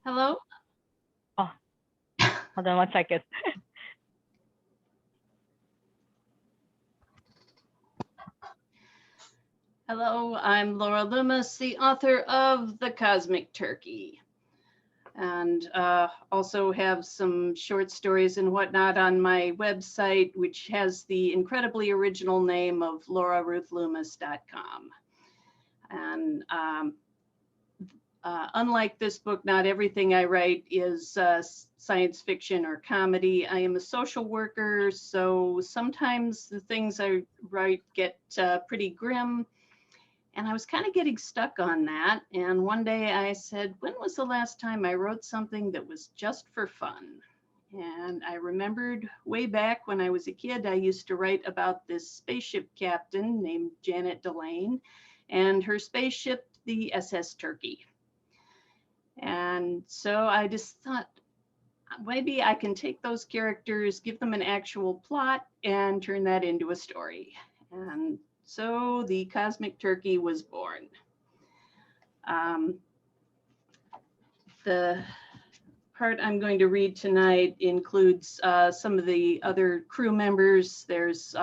Hello. Oh, hold on 1 second. Hello, I'm Laura Loomis, the author of The Cosmic Turkey, and also have some short stories and whatnot on my website, which has the incredibly original name of lauraruithloomis.com. And unlike this book, not everything I write is science fiction or comedy. I am a social worker, so sometimes the things I write get pretty grim. And I was kind of getting stuck on that. And one day I said, when was the last time I wrote something that was just for fun? And I remembered way back when I was a kid, I used to write about this spaceship captain named Janet Delane and her spaceship, the SS Turkey. And so I just thought, maybe I can take those characters, give them an actual plot, and turn that into a story. And so the Cosmic Turkey was born. Um, the part I'm going to read tonight includes some of the other crew members. There's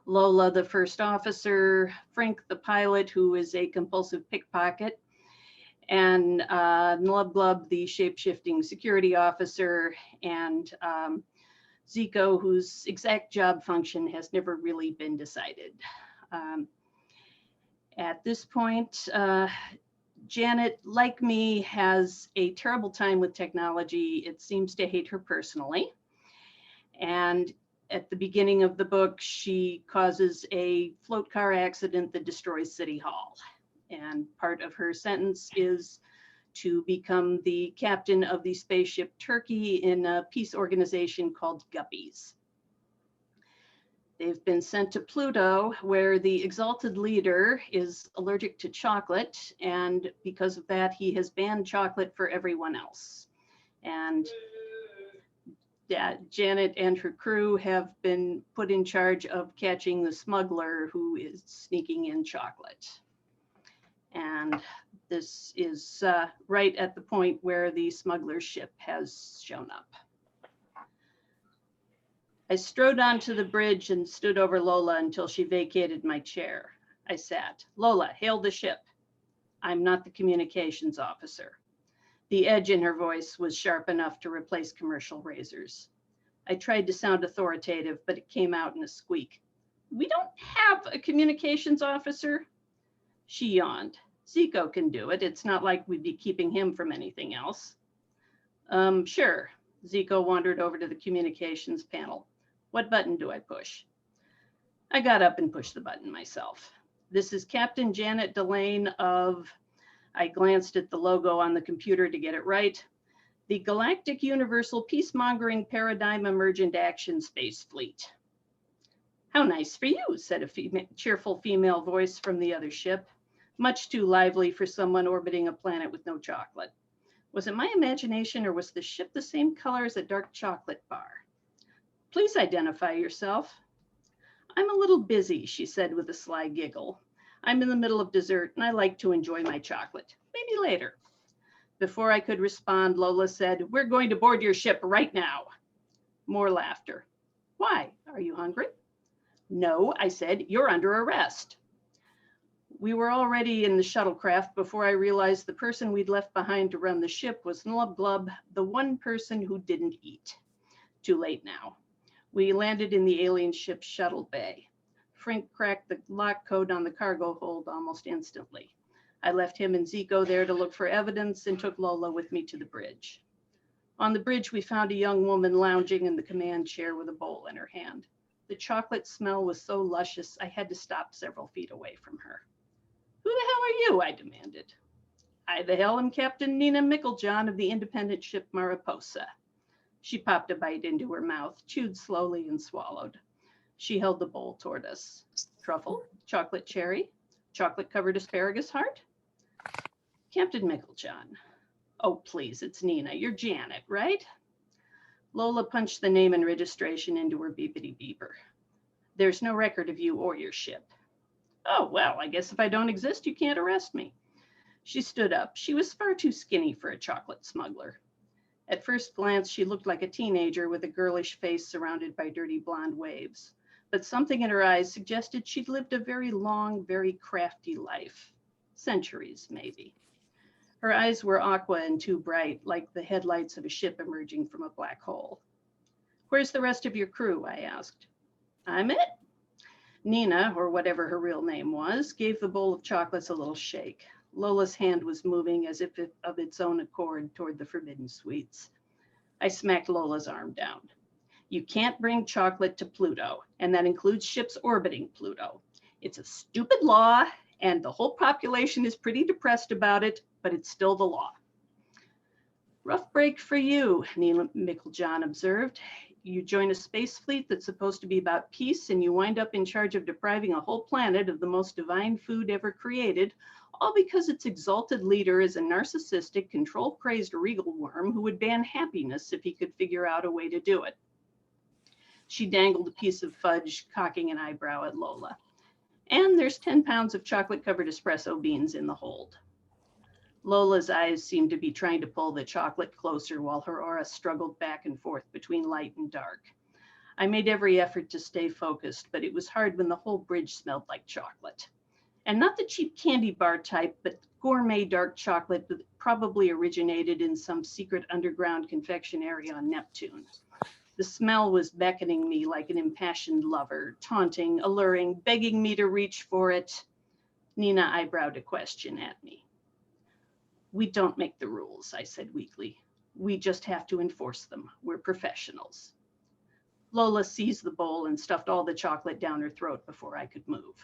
Lola, the first officer, Frank, the pilot, who is a compulsive pickpocket, and Nlub Glub, the shape-shifting security officer, and Zico, whose exact job function has never really been decided. Um, at this point, Janet, like me, has a terrible time with technology. It seems to hate her personally. And at the beginning of the book, she causes a float car accident that destroys City Hall. And part of her sentence is to become the captain of the spaceship Turkey in a peace organization called Guppies. They've been sent to Pluto, where the exalted leader is allergic to chocolate, and because of that, he has banned chocolate for everyone else. And Janet and her crew have been put in charge of catching the smuggler who is sneaking in chocolate. And this is right at the point where the smuggler's ship has shown up. I strode onto the bridge and stood over Lola until she vacated my chair. I sat. Lola, hail the ship. I'm not the communications officer. The edge in her voice was sharp enough to replace commercial razors. I tried to sound authoritative, but it came out in a squeak. We don't have a communications officer. She yawned. Zico can do it. It's not like we'd be keeping him from anything else. Sure. Zico wandered over to the communications panel. What button do I push? I got up and pushed the button myself. This is Captain Janet Delane of, I glanced at the logo on the computer to get it right, the Galactic Universal Peacemongering Paradigm Emergent Action Space Fleet. How nice for you, said a cheerful female voice from the other ship, much too lively for someone orbiting a planet with no chocolate. Was it my imagination, or was the ship the same color as a dark chocolate bar? Please identify yourself. I'm a little busy, she said with a sly giggle. I'm in the middle of dessert and I like to enjoy my chocolate. Maybe later. Before I could respond, Lola said, we're going to board your ship right now. More laughter. Why? Are you hungry? No, I said, you're under arrest. We were already in the shuttlecraft before I realized the person we'd left behind to run the ship was Nlub Glub, the one person who didn't eat. Too late now. We landed in the alien ship's shuttle bay. Frank cracked the lock code on the cargo hold almost instantly. I left him and Zico there to look for evidence and took Lola with me to the bridge. On the bridge, we found a young woman lounging in the command chair with a bowl in her hand. The chocolate smell was so luscious, I had to stop several feet away from her. Who the hell are you? I demanded. I the hell am Captain Nina Micklejohn of the independent ship Mariposa. She popped a bite into her mouth, chewed slowly, and swallowed. She held the bowl toward us. Truffle, chocolate cherry, chocolate-covered asparagus heart? Captain Micklejohn. Oh, please, it's Nina. You're Janet, right? Lola punched the name and registration into her beepity beeper. There's no record of you or your ship. Oh, well, I guess if I don't exist, you can't arrest me. She stood up. She was far too skinny for a chocolate smuggler. At first glance, she looked like a teenager with a girlish face surrounded by dirty blonde waves. But something in her eyes suggested she'd lived a very long, very crafty life. Centuries, maybe. Her eyes were aqua and too bright, like the headlights of a ship emerging from a black hole. "Where's the rest of your crew?" I asked. "I'm it." Nina, or whatever her real name was, gave the bowl of chocolates a little shake. Lola's hand was moving as if of its own accord toward the forbidden sweets. I smacked Lola's arm down. "You can't bring chocolate to Pluto, and that includes ships orbiting Pluto. It's a stupid law, and the whole population is pretty depressed about it, but it's still the law." "Rough break for you," Nina Micklejohn observed. "You join a space fleet that's supposed to be about peace, and you wind up in charge of depriving a whole planet of the most divine food ever created, all because its exalted leader is a narcissistic, control-crazed regal worm who would ban happiness if he could figure out a way to do it." She dangled a piece of fudge, cocking an eyebrow at Lola. "And there's 10 pounds of chocolate-covered espresso beans in the hold." Lola's eyes seemed to be trying to pull the chocolate closer while her aura struggled back and forth between light and dark. I made every effort to stay focused, but it was hard when the whole bridge smelled like chocolate. And not the cheap candy bar type, but gourmet dark chocolate that probably originated in some secret underground confectionery on Neptune. The smell was beckoning me like an impassioned lover, taunting, alluring, begging me to reach for it. Nina eyebrowed a question at me. "We don't make the rules," I said weakly. "We just have to enforce them. We're professionals." Lola seized the bowl and stuffed all the chocolate down her throat before I could move.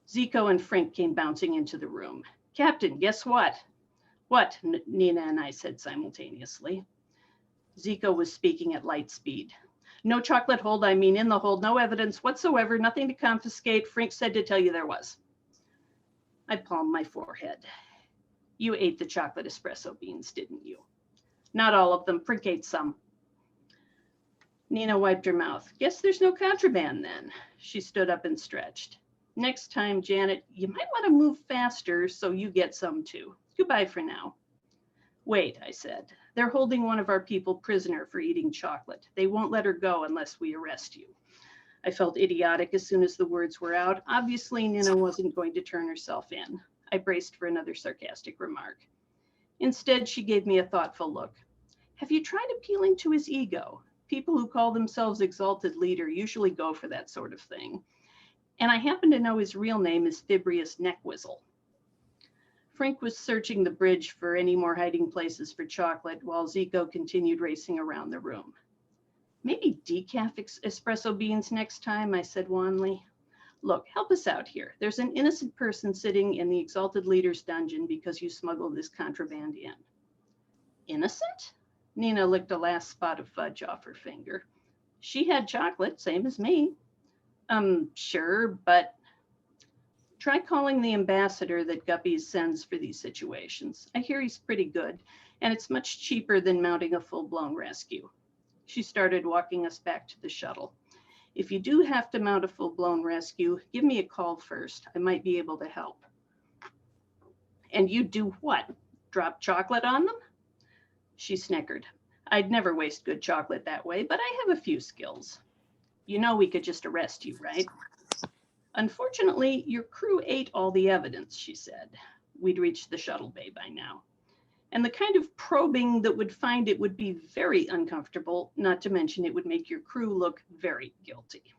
Zico and Frink came bouncing into the room. "Captain, guess what?" "What?" Nina and I said simultaneously. Zico was speaking at light speed. "No chocolate hold, I mean in the hold, no evidence whatsoever, nothing to confiscate. Frink said to tell you there was." I palmed my forehead. "You ate the chocolate espresso beans, didn't you?" "Not all of them. Frink ate some." Nina wiped her mouth. "Guess there's no contraband then." She stood up and stretched. "Next time, Janet, you might want to move faster so you get some too. Goodbye for now." "Wait," I said. "They're holding one of our people prisoner for eating chocolate. They won't let her go unless we arrest you." I felt idiotic as soon as the words were out. Obviously, Nina wasn't going to turn herself in. I braced for another sarcastic remark. Instead, she gave me a thoughtful look. "Have you tried appealing to his ego? People who call themselves exalted leader usually go for that sort of thing. And I happen to know his real name is Fibrius Neckwhistle." Frink was searching the bridge for any more hiding places for chocolate while Zico continued racing around the room. "Maybe decaf espresso beans next time," I said wanly. "Look, help us out here. There's an innocent person sitting in the exalted leader's dungeon because you smuggled this contraband in." "Innocent?" Nina licked a last spot of fudge off her finger. "She had chocolate, same as me." Sure, but..." "Try calling the ambassador that Guppies sends for these situations. I hear he's pretty good, and it's much cheaper than mounting a full-blown rescue." She started walking us back to the shuttle. "If you do have to mount a full-blown rescue, give me a call first. I might be able to help." "And you do what? Drop chocolate on them?" She snickered. "I'd never waste good chocolate that way, but I have a few skills." "You know we could just arrest you, right?" "Unfortunately, your crew ate all the evidence," she said. We'd reached the shuttle bay by now. "And the kind of probing that would find it would be very uncomfortable, not to mention it would make your crew look very guilty."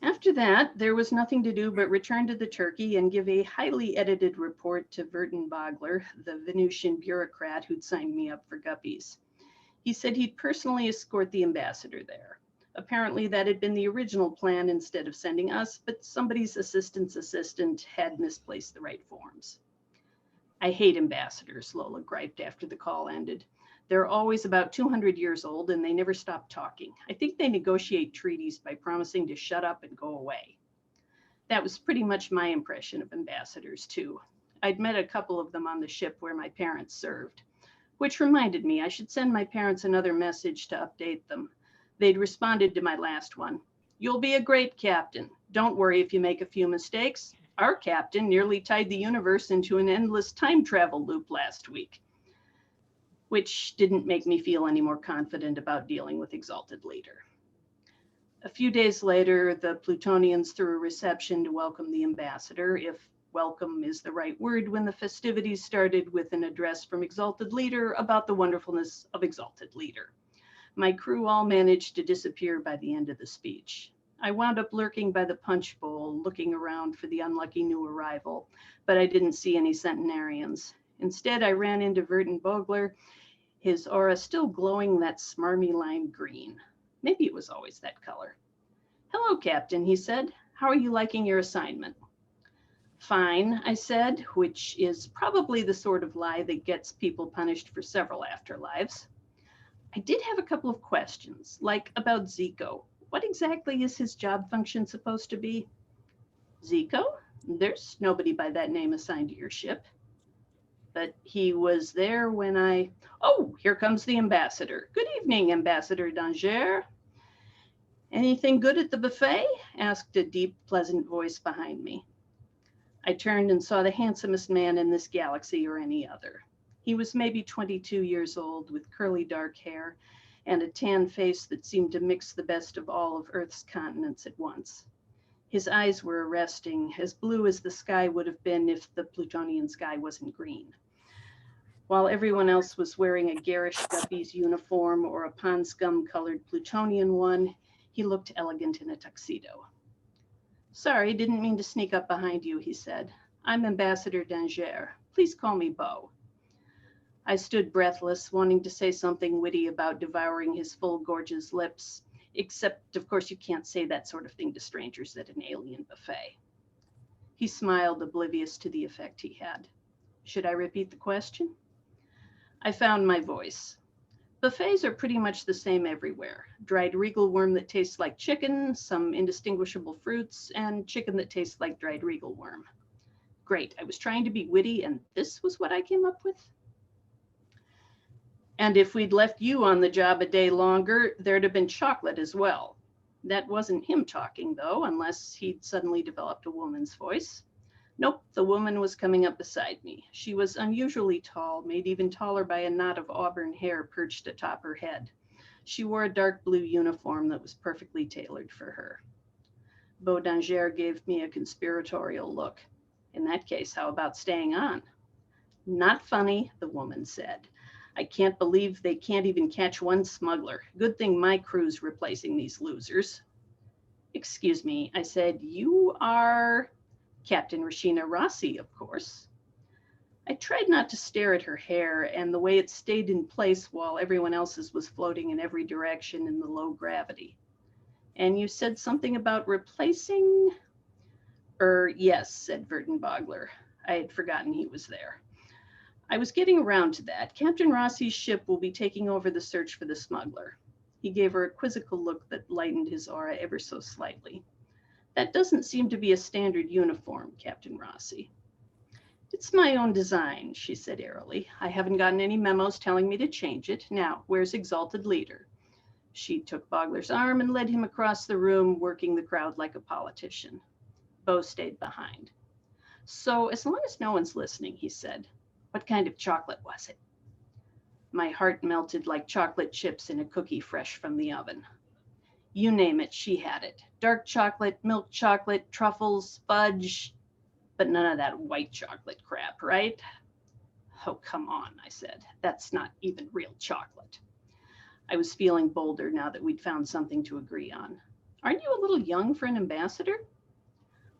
After that, there was nothing to do but return to the turkey and give a highly edited report to Verton Bogler, the Venusian bureaucrat who'd signed me up for Guppies. He said he'd personally escort the ambassador there. Apparently that had been the original plan instead of sending us, but somebody's assistant's assistant had misplaced the right forms. "I hate ambassadors," Lola griped after the call ended. "They're always about 200 years old and they never stop talking. I think they negotiate treaties by promising to shut up and go away." That was pretty much my impression of ambassadors too. I'd met a couple of them on the ship where my parents served, which reminded me I should send my parents another message to update them. They'd responded to my last one. "You'll be a great captain. Don't worry if you make a few mistakes. Our captain nearly tied the universe into an endless time travel loop last week, which didn't make me feel any more confident about dealing with Exalted Leader. A few days later, the Plutonians threw a reception to welcome the ambassador, if welcome is the right word, when the festivities started with an address from Exalted Leader about the wonderfulness of Exalted Leader. My crew all managed to disappear by the end of the speech. I wound up lurking by the punch bowl, looking around for the unlucky new arrival, but I didn't see any centenarians. Instead, I ran into Verton Bogler, his aura still glowing that smarmy lime green. Maybe it was always that color. "Hello, Captain," he said. "How are you liking your assignment?" "Fine," I said, which is probably the sort of lie that gets people punished for several afterlives. I did have a couple of questions, like about Zico. What exactly is his job function supposed to be? Zico? There's nobody by that name assigned to your ship. But he was there when Oh, here comes the ambassador. Good evening, Ambassador Danger. Anything good at the buffet? Asked a deep, pleasant voice behind me. I turned and saw the handsomest man in this galaxy or any other. He was maybe 22 years old, with curly dark hair and a tan face that seemed to mix the best of all of Earth's continents at once. His eyes were arresting, as blue as the sky would have been if the Plutonian sky wasn't green. While everyone else was wearing a garish Guppy's uniform or a pond scum colored Plutonian one, he looked elegant in a tuxedo. "Sorry, didn't mean to sneak up behind you," he said. "I'm Ambassador Danger. Please call me Beau." I stood breathless, wanting to say something witty about devouring his full, gorgeous lips, except, of course, you can't say that sort of thing to strangers at an alien buffet. He smiled, oblivious to the effect he had. Should I repeat the question? I found my voice. Buffets are pretty much the same everywhere. Dried regal worm that tastes like chicken, some indistinguishable fruits, and chicken that tastes like dried regal worm. Great, I was trying to be witty, and this was what I came up with? "And if we'd left you on the job a day longer, there'd have been chocolate as well." That wasn't him talking, though, unless he'd suddenly developed a woman's voice. Nope, the woman was coming up beside me. She was unusually tall, made even taller by a knot of auburn hair perched atop her head. She wore a dark blue uniform that was perfectly tailored for her. Beau Danger gave me a conspiratorial look. "In that case, how about staying on?" "Not funny," the woman said. "I can't believe they can't even catch one smuggler. Good thing my crew's replacing these losers." "Excuse me," I said. "You are..." "Captain Rashina Rossi, of course." I tried not to stare at her hair and the way it stayed in place while everyone else's was floating in every direction in the low gravity. "And you said something about replacing..." Yes," said Verton Bogler. I had forgotten he was there. "I was getting around to that. Captain Rossi's ship will be taking over the search for the smuggler." He gave her a quizzical look that lightened his aura ever so slightly. "That doesn't seem to be a standard uniform, Captain Rossi." "It's my own design," she said airily. "I haven't gotten any memos telling me to change it. Now, where's Exalted Leader?" She took Bogler's arm and led him across the room, working the crowd like a politician. Beau stayed behind. "So, as long as no one's listening," he said, "what kind of chocolate was it?" My heart melted like chocolate chips in a cookie fresh from the oven. You name it, she had it. Dark chocolate, milk chocolate, truffles, fudge, but none of that white chocolate crap, right? "Oh, come on," I said. "That's not even real chocolate." I was feeling bolder now that we'd found something to agree on. "Aren't you a little young for an ambassador?"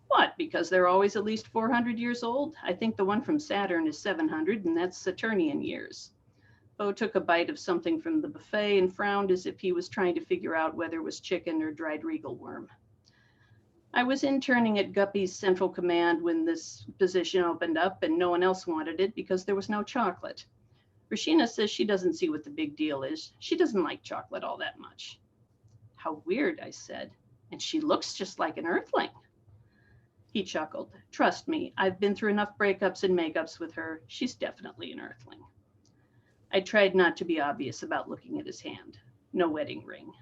"What, because they're always at least 400 years old? I think the one from Saturn is 700, and that's Saturnian years." Beau took a bite of something from the buffet and frowned as if he was trying to figure out whether it was chicken or dried regal worm. "I was interning at Guppy's Central Command when this position opened up, and no one else wanted it because there was no chocolate. Rashina says she doesn't see what the big deal is. She doesn't like chocolate all that much." "How weird," I said. "And she looks just like an Earthling." He chuckled. "Trust me, I've been through enough breakups and makeups with her. She's definitely an Earthling." I tried not to be obvious about looking at his hand. No wedding ring.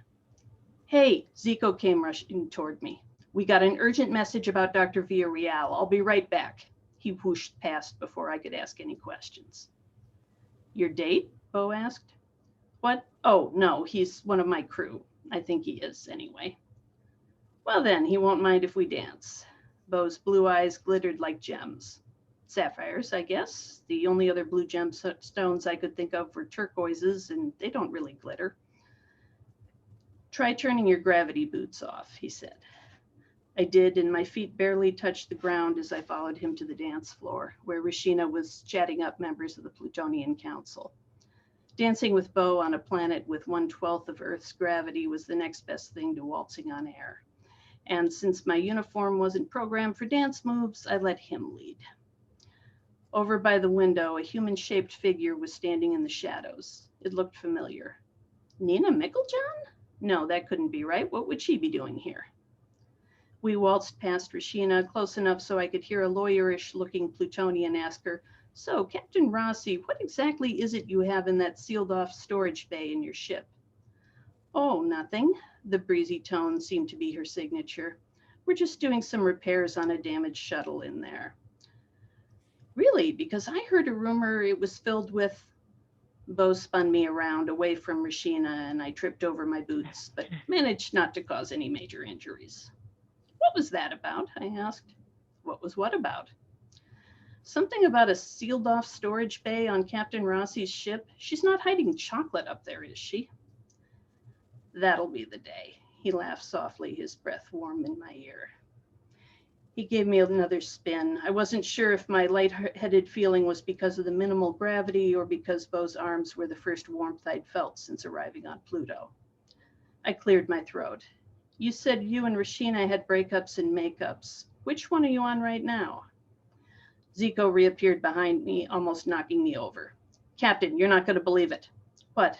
"Hey," Zico came rushing toward me. We got an urgent message about Dr. Villarreal. I'll be right back. He whooshed past before I could ask any questions. Your date? Bo asked. What? Oh, no, he's one of my crew. I think he is, anyway. Well then, he won't mind if we dance. Bo's blue eyes glittered like gems. Sapphires, I guess. The only other blue gemstones I could think of were turquoises, and they don't really glitter. Try turning your gravity boots off, he said. I did, and my feet barely touched the ground as I followed him to the dance floor, where Rashina was chatting up members of the Plutonian Council. Dancing with Bo on a planet with 1/12 of Earth's gravity was the next best thing to waltzing on air. And since my uniform wasn't programmed for dance moves, I let him lead. Over by the window, a human-shaped figure was standing in the shadows. It looked familiar. Nina Micklejohn? No, that couldn't be right. What would she be doing here? We waltzed past Rashina, close enough so I could hear a lawyerish-looking Plutonian ask her, So, Captain Rossi, what exactly is it you have in that sealed-off storage bay in your ship? Oh, nothing. The breezy tone seemed to be her signature. We're just doing some repairs on a damaged shuttle in there. Really? Because I heard a rumor it was filled with... Bo spun me around away from Rashina and I tripped over my boots, but managed not to cause any major injuries. What was that about? I asked. What was what about? Something about a sealed-off storage bay on Captain Rossi's ship. She's not hiding chocolate up there, is she? That'll be the day. He laughed softly, his breath warm in my ear. He gave me another spin. I wasn't sure if my lightheaded feeling was because of the minimal gravity or because Bo's arms were the first warmth I'd felt since arriving on Pluto. I cleared my throat. You said you and Rashina had breakups and makeups. Which one are you on right now? Zico reappeared behind me, almost knocking me over. Captain, you're not going to believe it. What?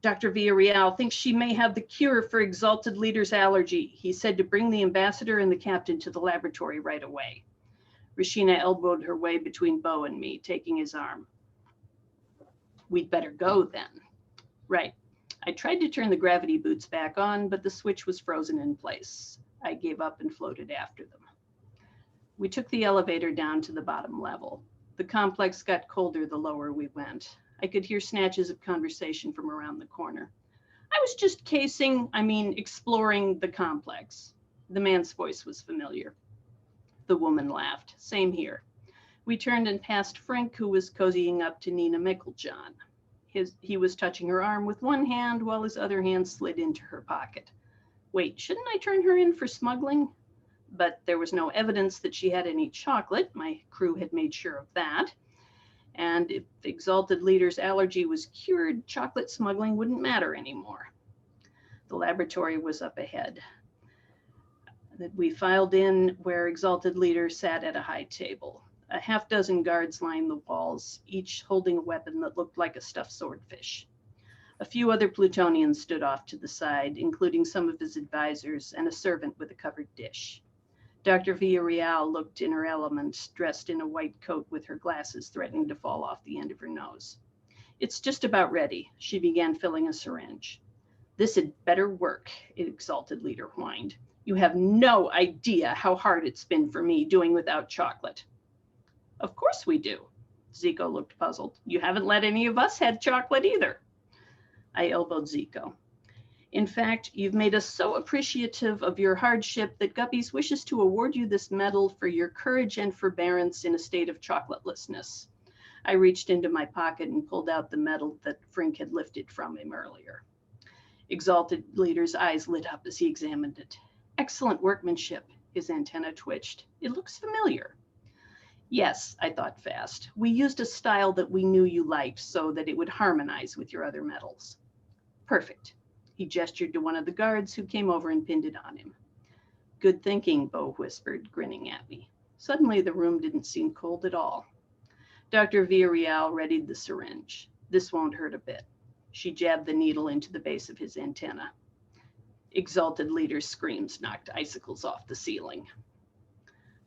Dr. Villarreal thinks she may have the cure for Exalted Leader's allergy. He said to bring the ambassador and the captain to the laboratory right away. Rashina elbowed her way between Bo and me, taking his arm. We'd better go then. Right. I tried to turn the gravity boots back on, but the switch was frozen in place. I gave up and floated after them. We took the elevator down to the bottom level. The complex got colder the lower we went. I could hear snatches of conversation from around the corner. I was just exploring the complex. The man's voice was familiar. The woman laughed. Same here. We turned and passed Frank, who was cozying up to Nina Micklejohn. He was touching her arm with one hand while his other hand slid into her pocket. Wait, shouldn't I turn her in for smuggling? But there was no evidence that she had any chocolate. My crew had made sure of that. And if the Exalted Leader's allergy was cured, chocolate smuggling wouldn't matter anymore. The laboratory was up ahead. We filed in where Exalted Leader sat at a high table. A half-dozen guards lined the walls, each holding a weapon that looked like a stuffed swordfish. A few other Plutonians stood off to the side, including some of his advisors and a servant with a covered dish. Dr. Villarreal looked in her element, dressed in a white coat with her glasses threatening to fall off the end of her nose. It's just about ready. She began filling a syringe. This had better work, Exalted Leader whined. You have no idea how hard it's been for me doing without chocolate. Of course we do. Zico looked puzzled. You haven't let any of us have chocolate either. I elbowed Zico. In fact, you've made us so appreciative of your hardship that Guppies wishes to award you this medal for your courage and forbearance in a state of chocolatelessness. I reached into my pocket and pulled out the medal that Frink had lifted from him earlier. Exalted Leader's eyes lit up as he examined it. Excellent workmanship. His antenna twitched. It looks familiar. Yes, I thought fast. We used a style that we knew you liked so that it would harmonize with your other medals. Perfect. He gestured to one of the guards who came over and pinned it on him. Good thinking, Bo whispered, grinning at me. Suddenly the room didn't seem cold at all. Dr. Villarreal readied the syringe. This won't hurt a bit. She jabbed the needle into the base of his antenna. Exalted Leader's screams knocked icicles off the ceiling.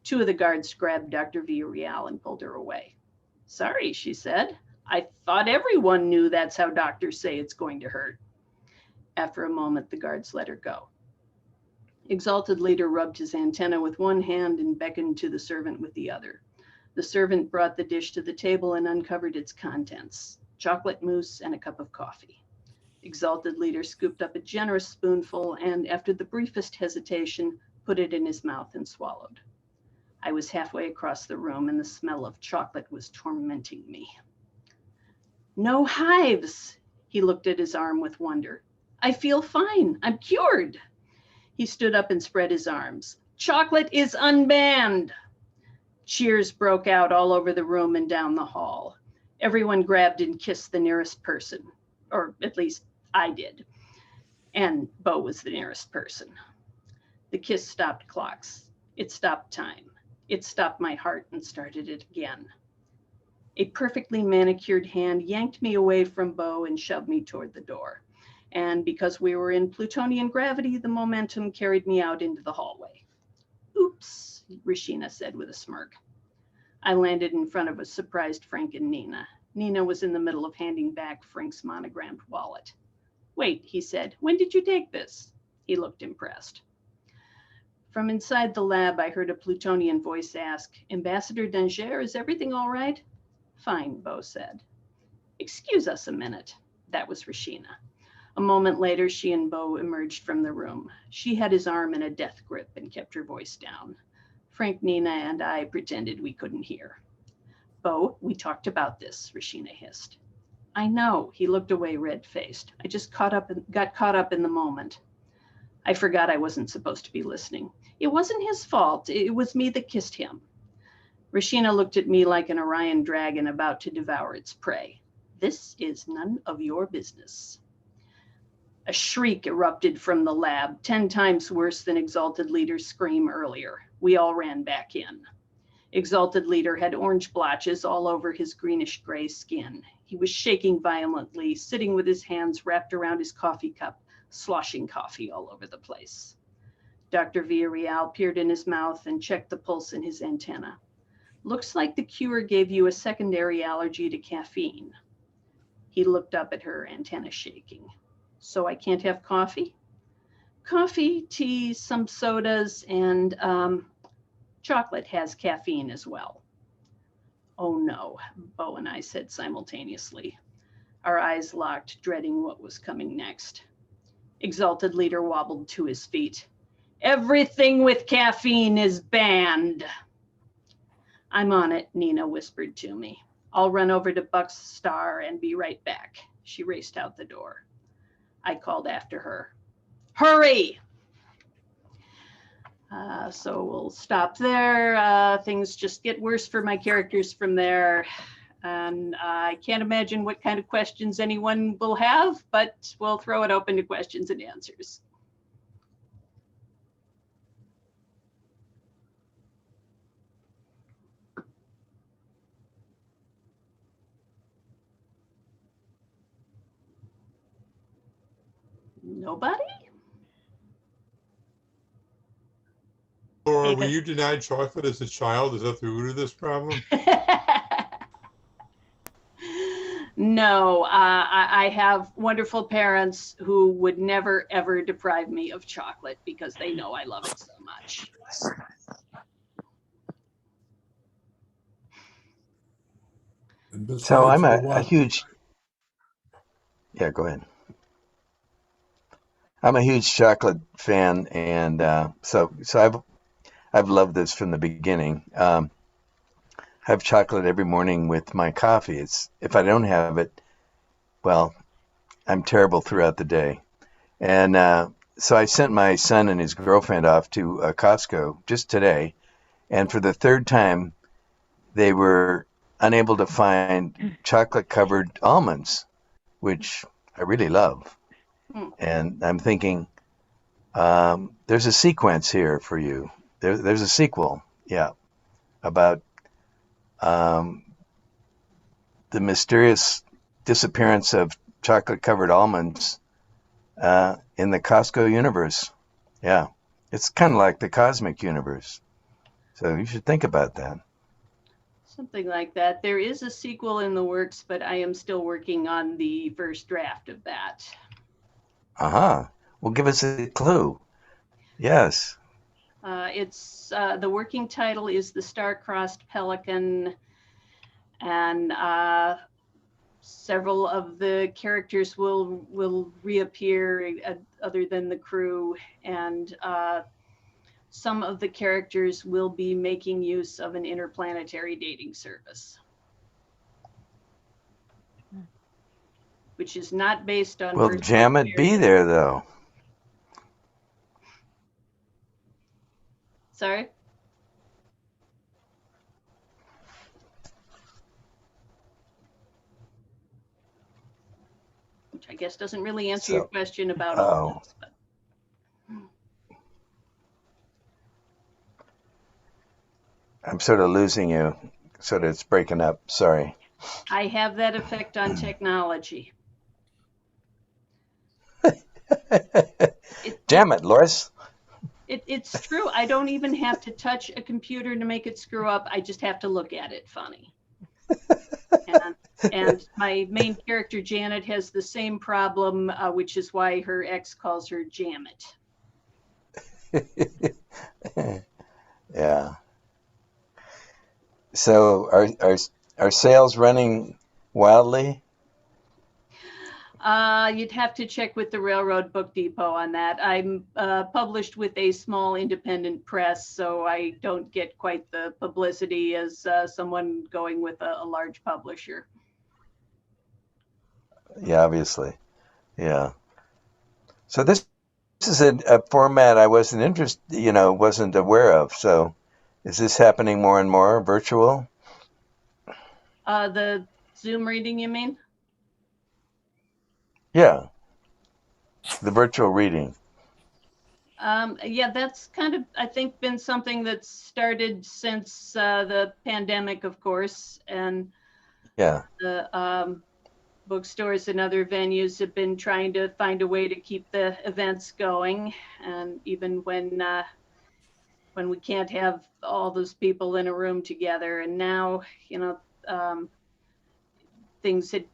Two of the guards grabbed Dr. Villarreal and pulled her away. Sorry, she said. I thought everyone knew that's how doctors say it's going to hurt. After a moment, the guards let her go. Exalted Leader rubbed his antenna with one hand and beckoned to the servant with the other. The servant brought the dish to the table and uncovered its contents: chocolate mousse and a cup of coffee. Exalted Leader scooped up a generous spoonful and, after the briefest hesitation, put it in his mouth and swallowed. I was halfway across the room and the smell of chocolate was tormenting me. No hives! He looked at his arm with wonder. I feel fine. I'm cured. He stood up and spread his arms. Chocolate is unbanned. Cheers broke out all over the room and down the hall. Everyone grabbed and kissed the nearest person, or at least I did. And Bo was the nearest person. The kiss stopped clocks. It stopped time. It stopped my heart and started it again. A perfectly manicured hand yanked me away from Bo and shoved me toward the door. And because we were in Plutonian gravity, the momentum carried me out into the hallway. Oops, Rashina said with a smirk. I landed in front of a surprised Frank and Nina. Nina was in the middle of handing back Frank's monogrammed wallet. Wait, he said, when did you take this? He looked impressed. From inside the lab, I heard a Plutonian voice ask, Ambassador Danger, is everything all right? Fine, Bo said. Excuse us a minute. That was Rashina. A moment later, she and Bo emerged from the room. She had his arm in a death grip and kept her voice down. Frank, Nina, and I pretended we couldn't hear. Bo, we talked about this, Rashina hissed. I know, he looked away red-faced. I just got caught up in the moment. I forgot I wasn't supposed to be listening. It wasn't his fault. It was me that kissed him. Rashina looked at me like an Orion dragon about to devour its prey. This is none of your business. A shriek erupted from the lab, 10 times worse than Exalted Leader's scream earlier. We all ran back in. Exalted Leader had orange blotches all over his greenish-gray skin. He was shaking violently, sitting with his hands wrapped around his coffee cup, sloshing coffee all over the place. Dr. Villarreal peered in his mouth and checked the pulse in his antenna. Looks like the cure gave you a secondary allergy to caffeine. He looked up at her, antenna shaking. So I can't have coffee? Coffee, tea, some sodas, and chocolate has caffeine as well. Oh no, Bo and I said simultaneously. Our eyes locked, dreading what was coming next. Exalted Leader wobbled to his feet. Everything with caffeine is banned. I'm on it, Nina whispered to me. I'll run over to Buck's Star and be right back. She raced out the door. I called after her. Hurry! So we'll stop there. Things just get worse for my characters from there. And I can't imagine what kind of questions anyone will have, but we'll throw it open to questions and answers. Nobody? Or were you denied chocolate as a child? Is that the root of this problem? No, I have wonderful parents who would never, ever deprive me of chocolate because they know I love it so much. So I'm a huge, yeah, go ahead. I'm a huge chocolate fan, and so I've loved this from the beginning. I have chocolate every morning with my coffee. If I don't have it, well, I'm terrible throughout the day. And so I sent my son and his girlfriend off to Costco just today, and for the third time, they were unable to find chocolate-covered almonds, which I really love. And I'm thinking, there's a sequence here for you. There's a sequel, yeah, about the mysterious disappearance of chocolate-covered almonds in the Costco universe. Yeah, it's kind of like the cosmic universe. So you should think about that. Something like that. There is a sequel in the works, but I am still working on the first draft of that. Well, give us a clue. Yes. It's the working title is The Star-Crossed Pelican, and several of the characters will reappear other than the crew, and some of the characters will be making use of an interplanetary dating service, which is not based on Will personal Jamet be experience. there though? Sorry? Which I guess doesn't really answer your So, question about all oh, this, but I'm sort of losing you. Sort of, it's breaking up. Sorry. I have that effect on technology. Damn it, Loris. It's true. I don't even have to touch a computer to make it screw up. I just have to look at it funny. And my main character, Janet, has the same problem, which is why her ex calls her Jamet. Yeah. So are sales running wildly? You'd have to check with the Railroad Book Depot on that. I'm published with a small independent press, so I don't get quite the publicity as someone going with a large publisher. Yeah, obviously. Yeah. So this is a format I wasn't wasn't aware of. So is this happening more and more virtual? The Zoom reading, you mean? Yeah. The virtual reading. Yeah, that's kind of, I think, been something that's started since the pandemic, of course, and Yeah. the bookstores and other venues have been trying to find a way to keep the events going. And even when we can't have all those people in a room together, and now, um, things had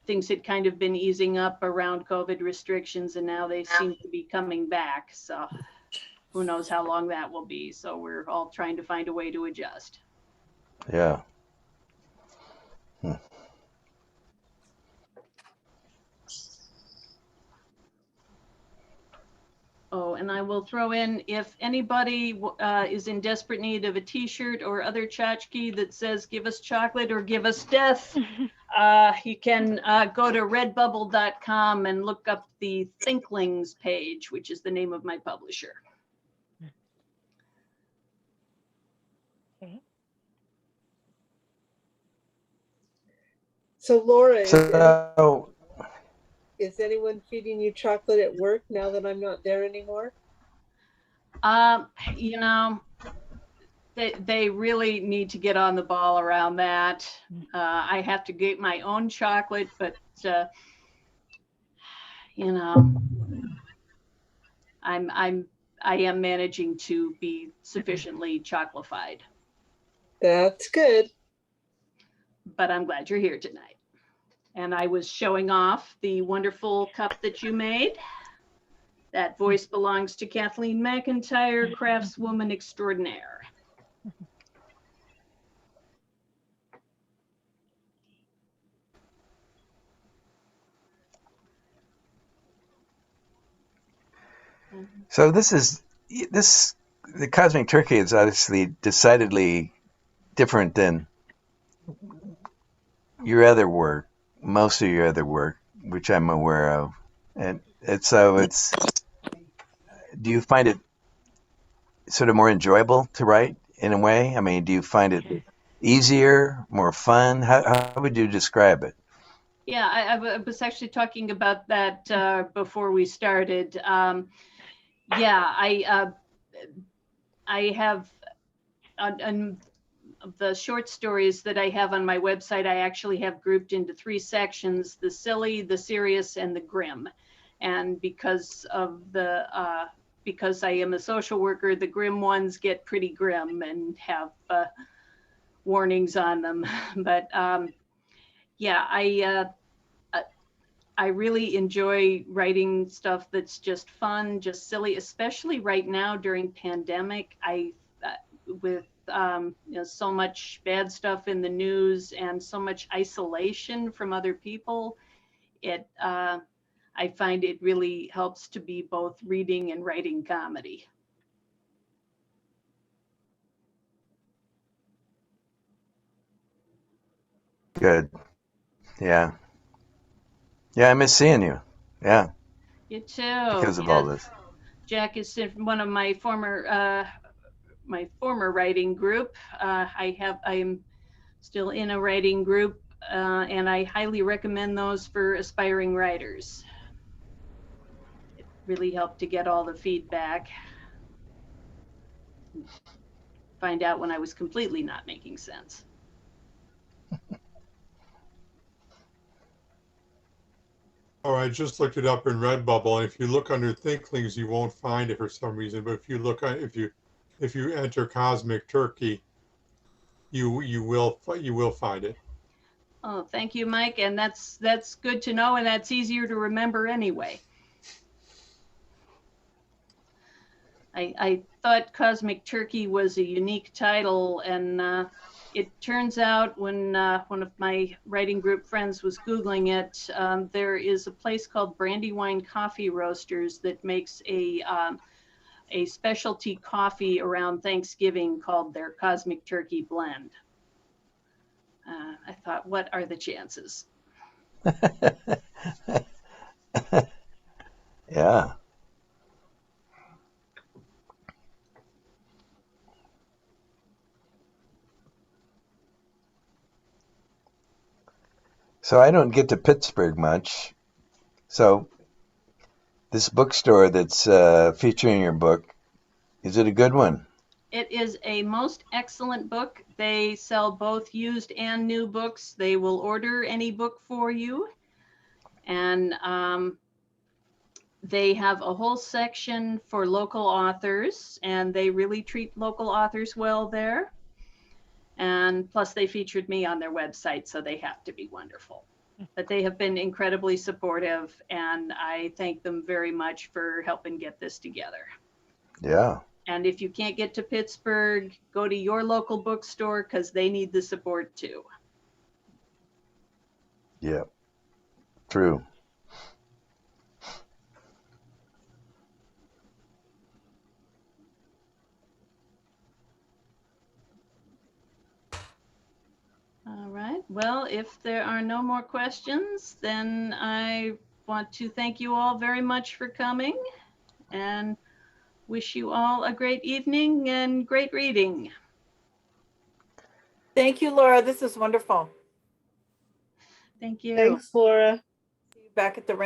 things had kind of been easing up around COVID restrictions, and now they seem to be coming back. So who knows how long that will be. So we're all trying to find a way to adjust. Yeah. Oh, and I will throw in, if anybody is in desperate need of a t-shirt or other tchotchke that says "give us chocolate" or "give us death," you can go to redbubble.com and look up the Thinklings page, which is the name of my publisher. Okay. So Laura, So is anyone feeding you chocolate at work now that I'm not there anymore? You know, they really need to get on the ball around that. I have to get my own chocolate, but you know, I am managing to be sufficiently chocolified. That's good. But I'm glad you're here tonight. And I was showing off the wonderful cup that you made. That voice belongs to Kathleen McIntyre, craftswoman extraordinaire. so the Cosmic Turkey is obviously decidedly different than your other work, most of your other work, which I'm aware of. And so do you find it sort of more enjoyable to write in a way? I mean, do you find it easier, more fun? How would you describe it? Yeah, I was actually talking about that before we started. Yeah, I have on the short stories that I have on my website, I actually have grouped into 3 sections: the silly, the serious, and the grim. And because I am a social worker, the grim ones get pretty grim and have warnings on them. But yeah, I really enjoy writing stuff that's just fun, just silly, especially right now during pandemic. With so much bad stuff in the news and so much isolation from other people, I find it really helps to be both reading and writing comedy. Good. Yeah. Yeah, I miss seeing you. Yeah, You too. because of all this. Jack is in one of my former writing group. I am still in a writing group, and I highly recommend those for aspiring writers. It really helped to get all the feedback. Find out when I was completely not making sense. All right, just looked it up in Redbubble, and if you look under Thinklings, you won't find it for some reason. But if you look at if you enter Cosmic Turkey, you will find it. Oh, thank you, Mike. And that's good to know, and that's easier to remember anyway. I thought Cosmic Turkey was a unique title, and it turns out when one of my writing group friends was Googling it, there is a place called Brandywine Coffee Roasters that makes a specialty coffee around Thanksgiving called their Cosmic Turkey Blend. I thought, what are the chances? Yeah. So I don't get to Pittsburgh much. So this bookstore that's featuring your book, is it a good one? It is a most excellent book. They sell both used and new books. They will order any book for you. And they have a whole section for local authors, and they really treat local authors well there. And plus they featured me on their website, so they have to be wonderful. But they have been incredibly supportive, and I thank them very much for helping get this together. Yeah. And if you can't get to Pittsburgh, go to your local bookstore because they need the support too. Yeah. True. All right. Well, if there are no more questions, then I want to thank you all very much for coming and wish you all a great evening and great reading. Thank you, Laura. This is wonderful. Thank you. Thanks, Laura. See you back at the ranch.